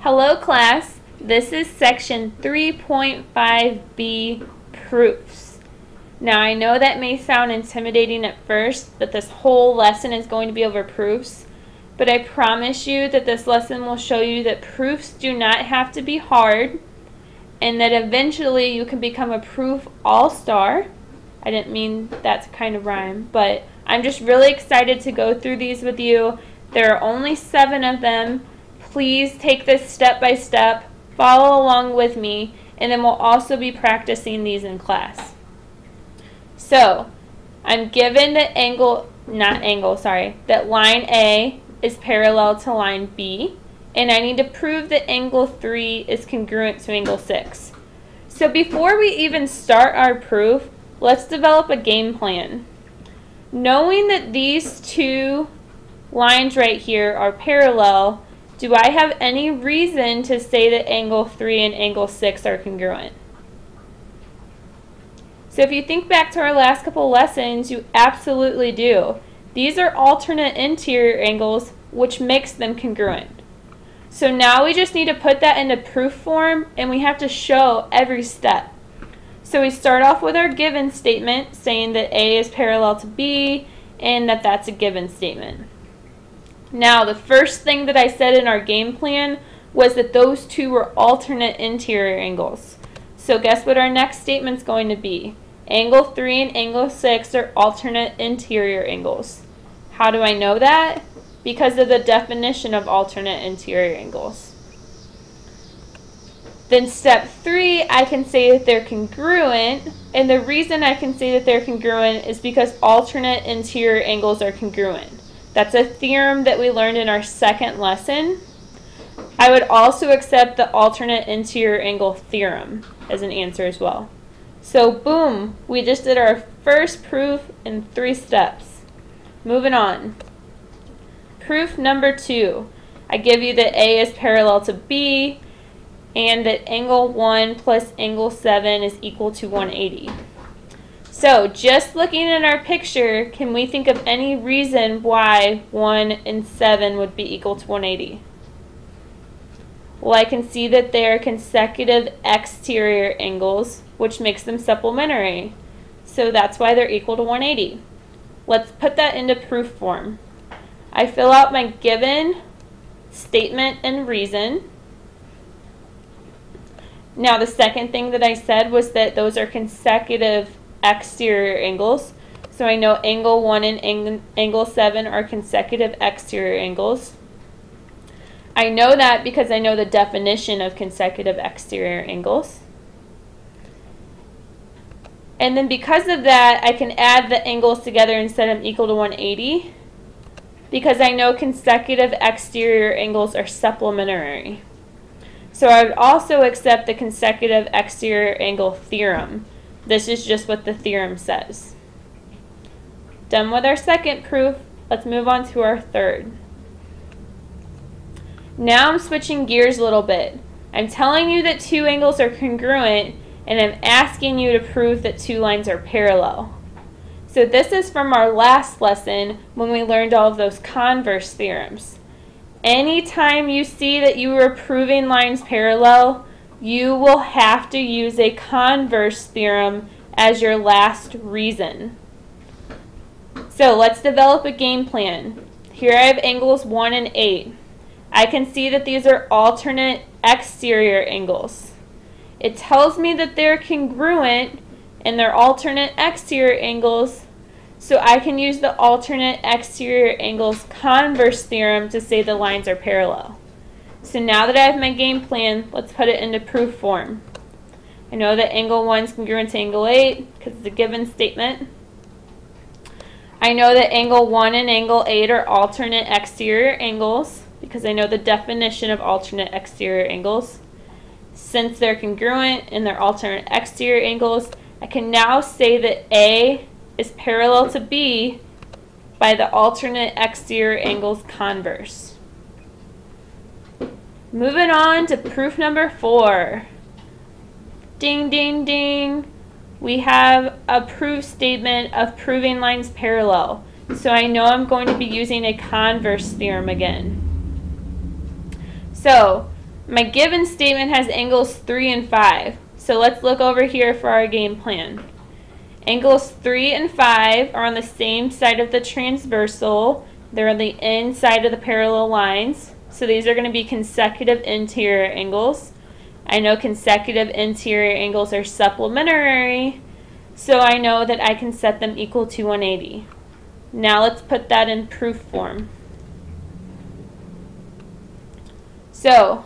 Hello class, this is section 3.5b proofs. Now I know that may sound intimidating at first, that this whole lesson is going to be over proofs, but I promise you that this lesson will show you that proofs do not have to be hard and that eventually you can become a proof all-star. I didn't mean that to kind of rhyme, but I'm just really excited to go through these with you. There are only 7 of them. Please take this step by step, follow along with me, and then we'll also be practicing these in class. So, I'm given that that line A is parallel to line B, and I need to prove that angle 3 is congruent to angle 6. So before we even start our proof, let's develop a game plan. Knowing that these two lines right here are parallel, do I have any reason to say that angle 3 and angle 6 are congruent? So if you think back to our last couple lessons, you absolutely do. These are alternate interior angles, which makes them congruent. So now we just need to put that into proof form, and we have to show every step. So we start off with our given statement, saying that A is parallel to B, and that that's a given statement. Now, the first thing that I said in our game plan was that those two were alternate interior angles. So guess what our next statement's going to be? Angle 3 and angle 6 are alternate interior angles. How do I know that? Because of the definition of alternate interior angles. Then step 3, I can say that they're congruent, and the reason I can say that they're congruent is because alternate interior angles are congruent. That's a theorem that we learned in our second lesson. I would also accept the alternate interior angle theorem as an answer as well. So boom, we just did our first proof in 3 steps. Moving on. Proof number 2. I give you that A is parallel to B and that angle 1 plus angle 7 is equal to 180. So, just looking at our picture, can we think of any reason why 1 and 7 would be equal to 180? Well, I can see that they are consecutive exterior angles, which makes them supplementary. So that's why they're equal to 180. Let's put that into proof form. I fill out my given, statement, and reason. Now, the second thing that I said was that those are consecutive exterior angles. So I know angle 1 and angle 7 are consecutive exterior angles. I know that because I know the definition of consecutive exterior angles. And then because of that, I can add the angles together and set them equal to 180 because I know consecutive exterior angles are supplementary. So I would also accept the consecutive exterior angle theorem. This is just what the theorem says. Done with our second proof, let's move on to our third. Now I'm switching gears a little bit. I'm telling you that 2 angles are congruent, and I'm asking you to prove that 2 lines are parallel. So this is from our last lesson when we learned all of those converse theorems. Anytime you see that you are proving lines parallel, you will have to use a converse theorem as your last reason. So let's develop a game plan. Here I have angles 1 and 8. I can see that these are alternate exterior angles. It tells me that they're congruent and they're alternate exterior angles, so I can use the alternate exterior angles converse theorem to say the lines are parallel. So now that I have my game plan, let's put it into proof form. I know that angle 1 is congruent to angle 8 because it's a given statement. I know that angle 1 and angle 8 are alternate exterior angles because I know the definition of alternate exterior angles. Since they're congruent and they're alternate exterior angles, I can now say that A is parallel to B by the alternate exterior angles converse. Moving on to proof number 4. Ding, ding, ding. We have a proof statement of proving lines parallel. So I know I'm going to be using a converse theorem again. So My given statement has angles 3 and 5. So let's look over here for our game plan. Angles 3 and 5 are on the same side of the transversal. They're on the inside of the parallel lines. So these are going to be consecutive interior angles. I know consecutive interior angles are supplementary, so I know that I can set them equal to 180. Now let's put that in proof form. So,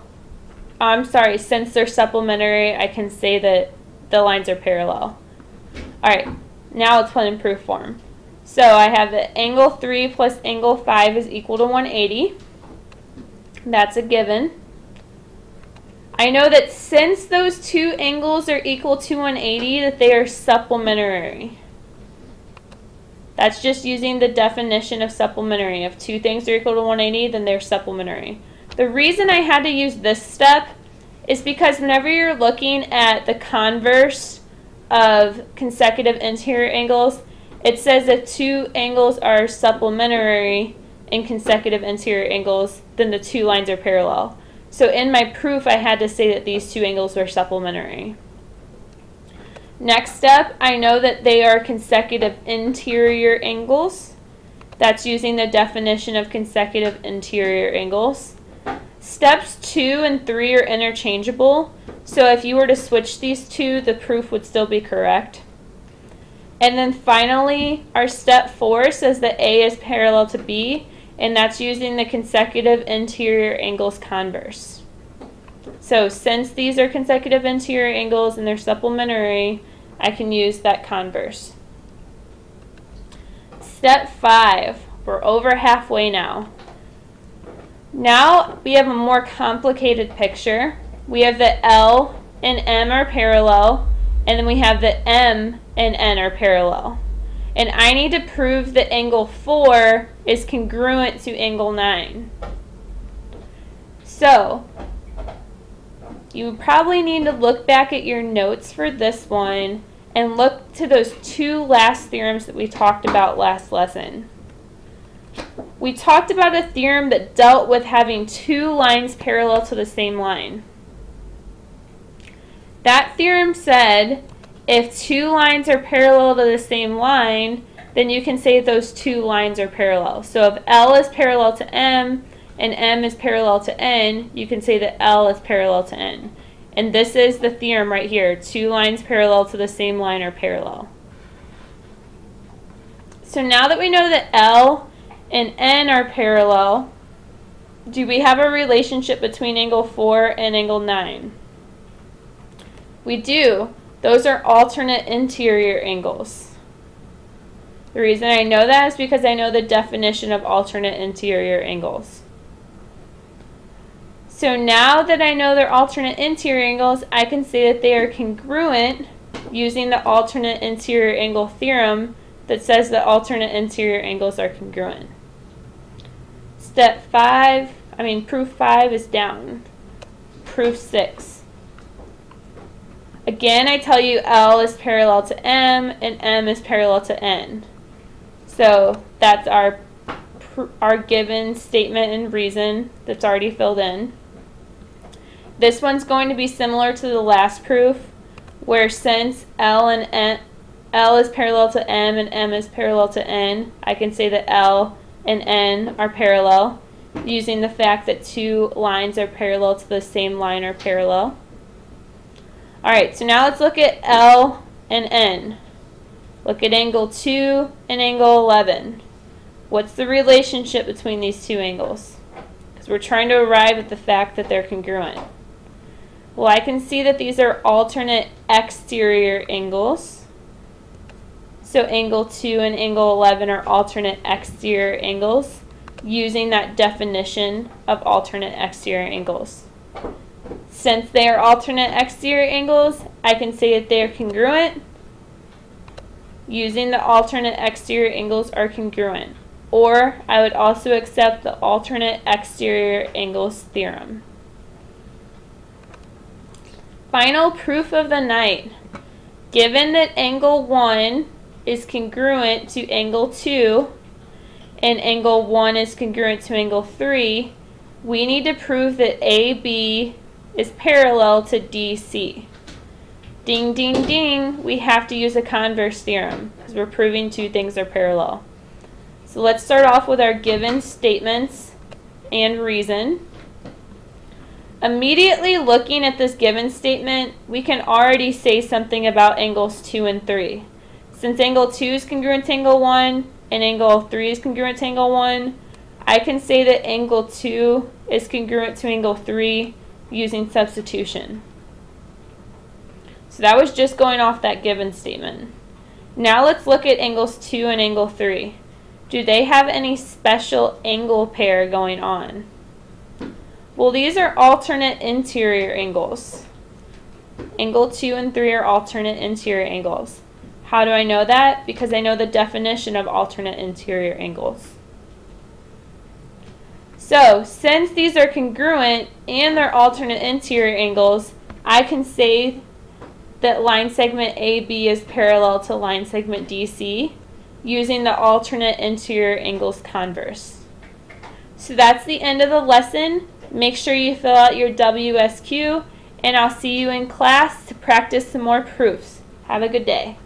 I'm sorry, since they're supplementary, I can say that the lines are parallel. Alright, now let's put in proof form. So I have that angle 3 plus angle 5 is equal to 180. That's a given. I know that since those two angles are equal to 180, that they are supplementary. That's just using the definition of supplementary. If two things are equal to 180, then they're supplementary. The reason I had to use this step is because whenever you're looking at the converse of consecutive interior angles, it says that two angles are supplementary in consecutive interior angles, then the two lines are parallel. So in my proof, I had to say that these two angles were supplementary. Next step, I know that they are consecutive interior angles. That's using the definition of consecutive interior angles. Steps 2 and 3 are interchangeable, so if you were to switch these two, the proof would still be correct. And then finally, our step 4 says that A is parallel to B, and that's using the consecutive interior angles converse. So since these are consecutive interior angles and they're supplementary, I can use that converse. Step 5, we're over halfway now. Now we have a more complicated picture. We have the L and M are parallel, and then we have the M and N are parallel. And I need to prove that angle 4 is congruent to angle 9. So, you probably need to look back at your notes for this one and look to those two last theorems that we talked about last lesson. We talked about a theorem that dealt with having two lines parallel to the same line. That theorem said if two lines are parallel to the same line, then you can say those two lines are parallel. So if L is parallel to M and M is parallel to N, you can say that L is parallel to N. And this is the theorem right here. Two lines parallel to the same line are parallel. So now that we know that L and N are parallel, do we have a relationship between angle 4 and angle 9? We do. Those are alternate interior angles. The reason I know that is because I know the definition of alternate interior angles. So now that I know they're alternate interior angles, I can say that they are congruent using the alternate interior angle theorem that says that alternate interior angles are congruent. Proof 5 is down. Proof 6. Again, I tell you L is parallel to M and M is parallel to N. So that's our given statement and reason that's already filled in. This one's going to be similar to the last proof, where since L is parallel to M and M is parallel to N, I can say that L and N are parallel, using the fact that two lines are parallel to the same line are parallel. Alright, so now let's look at L and N. Look at angle 2 and angle 11. What's the relationship between these two angles? Because we're trying to arrive at the fact that they're congruent. Well, I can see that these are alternate exterior angles. So angle 2 and angle 11 are alternate exterior angles, using that definition of alternate exterior angles. Since they are alternate exterior angles, I can say that they are congruent, using the alternate exterior angles are congruent. Or I would also accept the alternate exterior angles theorem. Final proof of the night. Given that angle 1 is congruent to angle 2 and angle 1 is congruent to angle 3, we need to prove that AB is parallel to DC. Ding, ding, ding, we have to use a converse theorem because we're proving two things are parallel. So let's start off with our given statements and reason. Immediately looking at this given statement, we can already say something about angles 2 and 3. Since angle 2 is congruent to angle 1 and angle 3 is congruent to angle 1, I can say that angle 2 is congruent to angle 3 using substitution. So that was just going off that given statement. Now let's look at angles 2 and angle 3. Do they have any special angle pair going on? Well, these are alternate interior angles. Angle 2 and 3 are alternate interior angles. How do I know that? Because I know the definition of alternate interior angles. So, since these are congruent and they're alternate interior angles, I can say that line segment AB is parallel to line segment DC using the alternate interior angles converse. So that's the end of the lesson. Make sure you fill out your WSQ, and I'll see you in class to practice some more proofs. Have a good day.